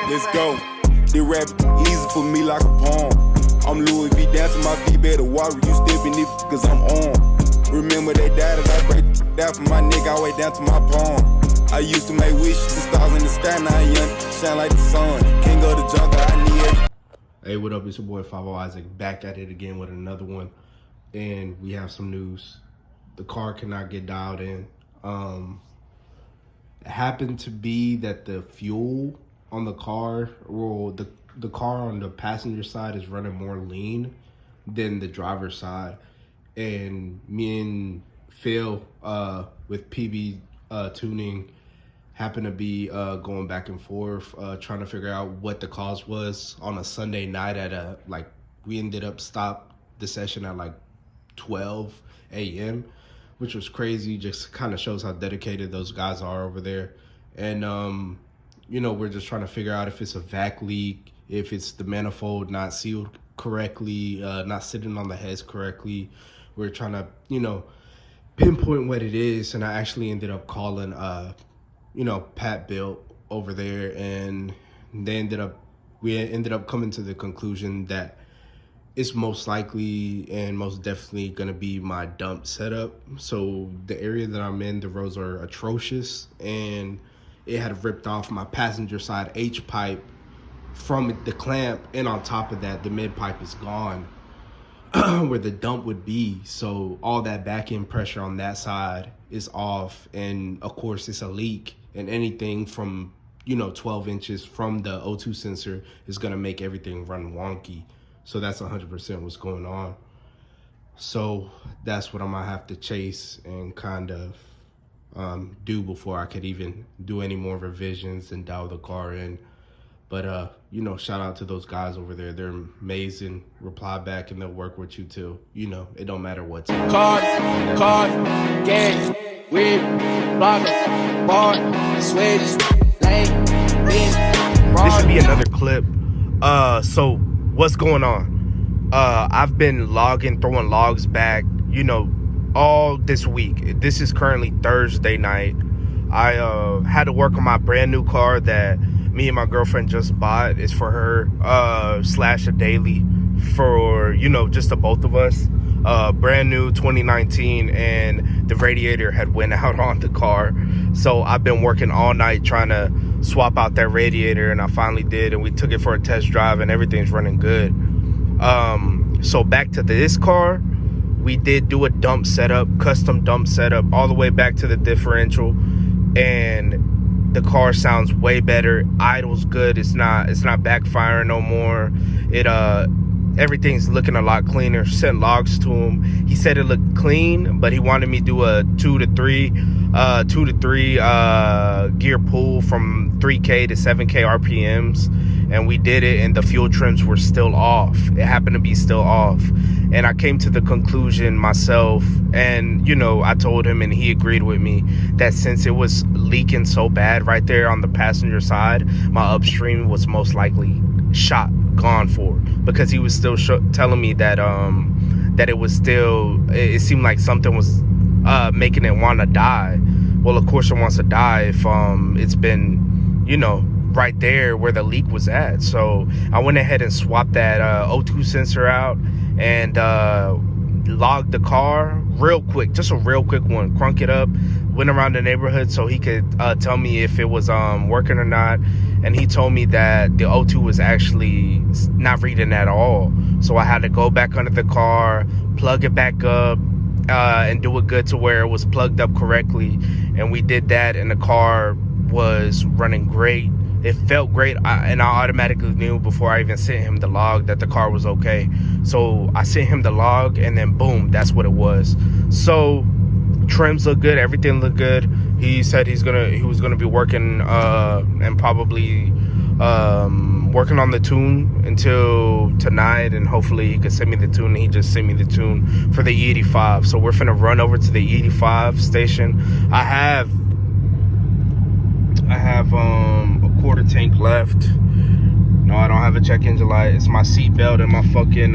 Let's go. This rap easy for me like a poem. I'm Louis V dancing my feet, better water you stepping it cause I'm on. Remember they died as I break down from my neck all the way down to my palm. I used to make wishes to stars in the sky, now I young, shine like the sun. Can't go to jungle, I need it. Hey, what up? It's your boy 50 Isaac back at it again with another one. And we have some news. The car cannot get dialed in. It happened to be that the fuel on the car, or the car on the passenger side is running more lean than the driver's side. And me and Phil with PB Tuning happened to be going back and forth trying to figure out what the cause was on a Sunday night at we ended up stopped the session at like 12 a.m. which was crazy. Just kind of shows how dedicated those guys are over there. And you know, we're just trying to figure out if it's a vac leak, if it's the manifold not sealed correctly, not sitting on the heads correctly. We're trying to, you know, pinpoint what it is. And I actually ended up calling you know, Pat Bill over there, and we ended up coming to the conclusion that it's most likely and most definitely gonna be my dump setup. So the area that I'm in, the roads are atrocious, and it had ripped off my passenger side H pipe from the clamp, and on top of that, the mid pipe is gone where the dump would be. So all that back end pressure on that side is off, and of course it's a leak, and anything from, you know, 12 inches from the O2 sensor is gonna make everything run wonky. So that's 100% what's going on. So that's what I'm gonna have to chase and kind of do before I could even do any more revisions and dial the car in. But you know, shout out to those guys over there. They're amazing. Reply back and they'll work with you too. You know, it don't matter what time. Card, gang, weed, blogger, bar, switch, lane, This should be another clip. So what's going on? I've been throwing logs back, you know, all this week. This is currently Thursday night. I had to work on my brand new car that me and my girlfriend just bought. It's for her slash a daily for, you know, just the both of us. Brand new 2019, and the radiator had went out on the car. So I've been working all night trying to swap out that radiator, and I finally did, and we took it for a test drive, and everything's running good. So back to this car, we did do a dump setup, custom dump setup, all the way back to the differential, and the car sounds way better. Idle's good. It's not backfiring no more. Everything's looking a lot cleaner. Sent logs to him. He said it looked clean, but he wanted me to do a 2 to 3 gear pull from 3K to 7K RPMs, and we did it, and the fuel trims were still off. It happened to be still off, and I came to the conclusion myself, and you know, I told him, and he agreed with me, that since it was leaking so bad right there on the passenger side, my upstream was most likely gone for, because he was still telling me that that it seemed like something was making it want to die. Well, of course it wants to die if it's been, you know, right there where the leak was at. So I went ahead and swapped that O2 sensor out and logged the car real quick, just a real quick one, crunk it up, went around the neighborhood so he could tell me if it was working or not. And he told me that the O2 was actually not reading at all. So I had to go back under the car, plug it back up, and do it good to where it was plugged up correctly. And we did that, and the car was running great. It felt great, and I automatically knew before I even sent him the log that the car was okay. So I sent him the log, and then boom, that's what it was. So trims look good, everything looked good. He said he was gonna be working and probably working on the tune until tonight, and hopefully he could send me the tune. And he just sent me the tune for the E85. So we're finna run over to the E85 station. I have a quarter tank left. No, I don't have a check engine light. It's my seat belt and my fucking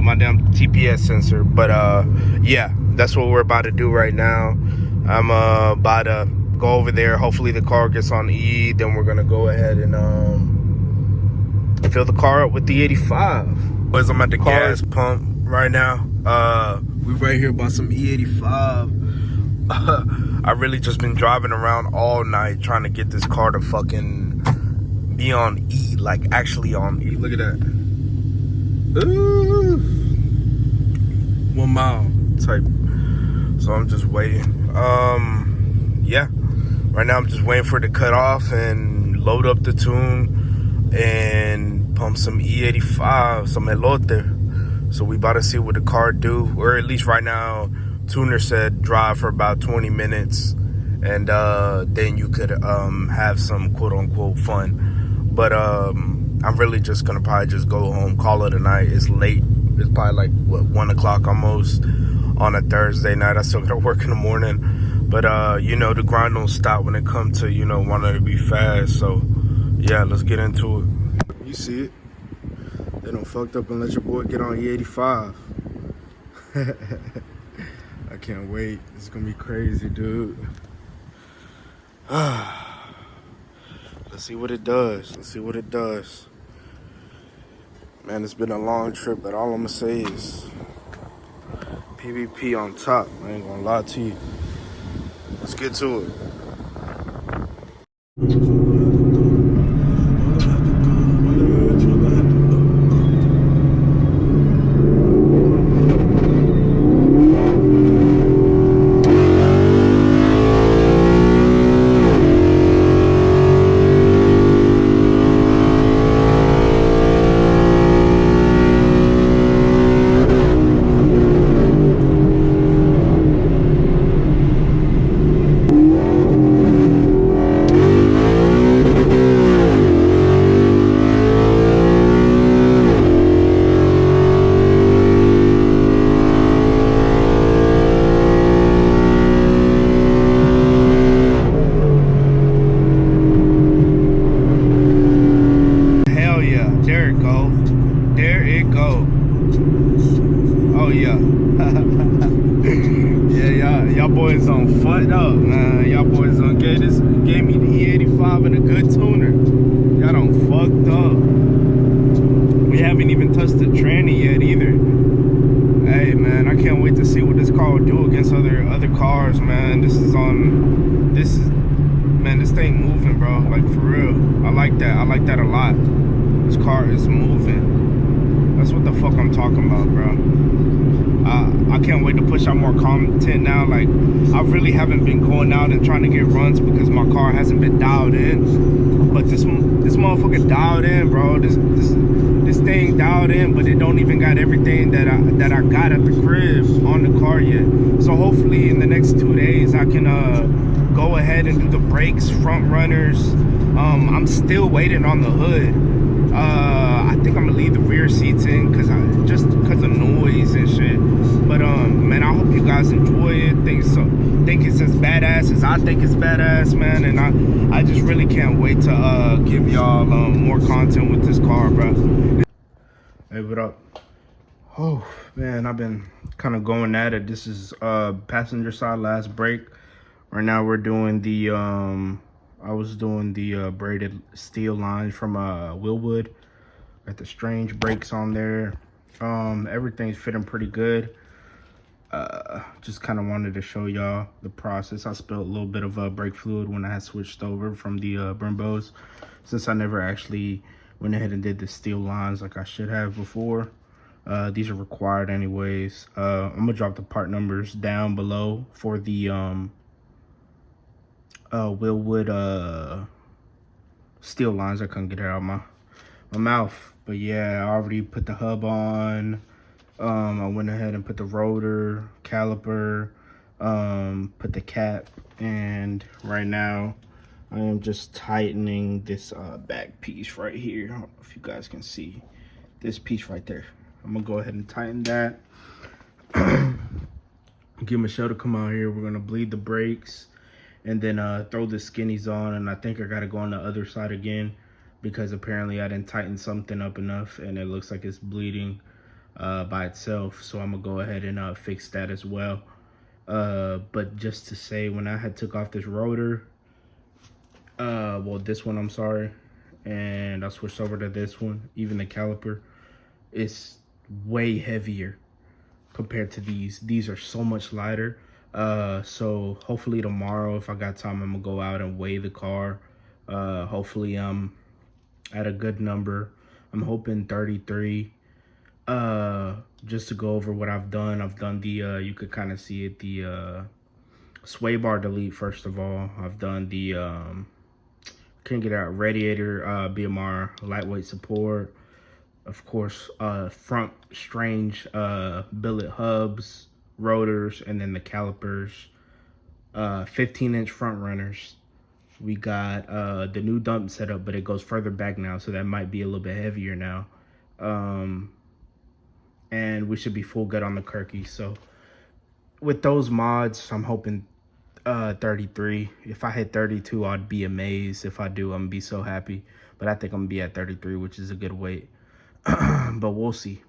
my damn TPS sensor. But yeah, that's what we're about to do right now. I'm about to go over there. Hopefully the car gets on E. Then we're gonna go ahead and fill the car up with the 85. Boys, I'm at the gas pump right now. We right here by some E85. I really just been driving around all night trying to get this car to fucking be on E, like actually on E. Look at that. Ooh. 1 mile type. So I'm just waiting. Yeah. Right now I'm just waiting for it to cut off and load up the tune and pump some E85, some elote. So we about to see what the car do, or at least right now, tuner said drive for about 20 minutes and then you could have some quote unquote fun. But I'm really just gonna probably just go home, call it a night. It's late. It's probably like what, 1 o'clock almost on a Thursday night. I still gotta work in the morning. But you know, the grind don't stop when it comes to, you know, wanting to be fast. So yeah, let's get into it. You see it. They done fucked up and let your boy get on E85. I can't wait. It's gonna be crazy, dude. Let's see what it does. Let's see what it does. Man, it's been a long trip, but all I'm gonna say is PvP on top. I ain't gonna lie to you. Let's get to it. Y'all boys on fucked up, man. Y'all boys on gave me the E85 and a good tuner. Y'all done fucked up. We haven't even touched the tranny yet either. Hey man, I can't wait to see what this car will do against other cars, man. This thing moving, bro. Like for real. I like that. I like that a lot. This car is moving. That's what the fuck I'm talking about, bro. I can't wait to push out more content now. Like, I really haven't been going out and trying to get runs because my car hasn't been dialed in. But this motherfucker dialed in, bro. This thing dialed in, but it don't even got everything that I got at the crib on the car yet. So hopefully in the next 2 days I can go ahead and do the brakes, front runners. I'm still waiting on the hood. I think I'm gonna leave the rear seats in because of noise and shit. But man, I hope you guys enjoy it. Think it's as badass as I think it's badass, man. And I just really can't wait to give y'all more content with this car, bro. Hey, what up? Oh man, I've been kind of going at it. This is passenger side last brake. Right now we're doing the I was doing the braided steel lines from Wilwood. Got the strange brakes on there. Everything's fitting pretty good. Just kind of wanted to show y'all the process. I spilled a little bit of brake fluid when I had switched over from the Brembos, since I never actually went ahead and did the steel lines like I should have before. These are required anyways. I'm gonna drop the part numbers down below for the Wilwood steel lines. I couldn't get it out of my mouth, but yeah, I already put the hub on. I went ahead and put the rotor, caliper, put the cap, and right now I am just tightening this back piece right here. I don't know if you guys can see this piece right there. I'm gonna go ahead and tighten that. Get Michelle to come out here. We're gonna bleed the brakes and then throw the skinnies on, and I think I gotta go on the other side again because apparently I didn't tighten something up enough and it looks like it's bleeding by itself. So I'm gonna go ahead and fix that as well. But just to say, when I had took off this rotor, Well, this one, I'm sorry. And I switched over to this one. Even the caliper is way heavier compared to these. These are so much lighter. So hopefully tomorrow, if I got time, I'm gonna go out and weigh the car. Hopefully I'm at a good number. I'm hoping 33. Just to go over what I've done the you could kind of see it, the sway bar delete. First of all, I've done the can't get out radiator, BMR lightweight support, of course, front strange billet hubs, rotors, and then the calipers, 15-inch front runners. We got the new dump setup, but it goes further back now, so that might be a little bit heavier now. And we should be full good on the Kirky. So with those mods, I'm hoping 33. If I hit 32, I'd be amazed. If I do, I'm gonna be so happy. But I think I'm gonna be at 33, which is a good weight. But we'll see.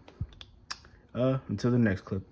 Until the next clip.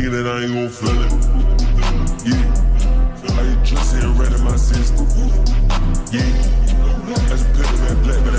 That I ain't gon' feel it. Yeah, I just ain't red in my system. Yeah, that's a picture that black, but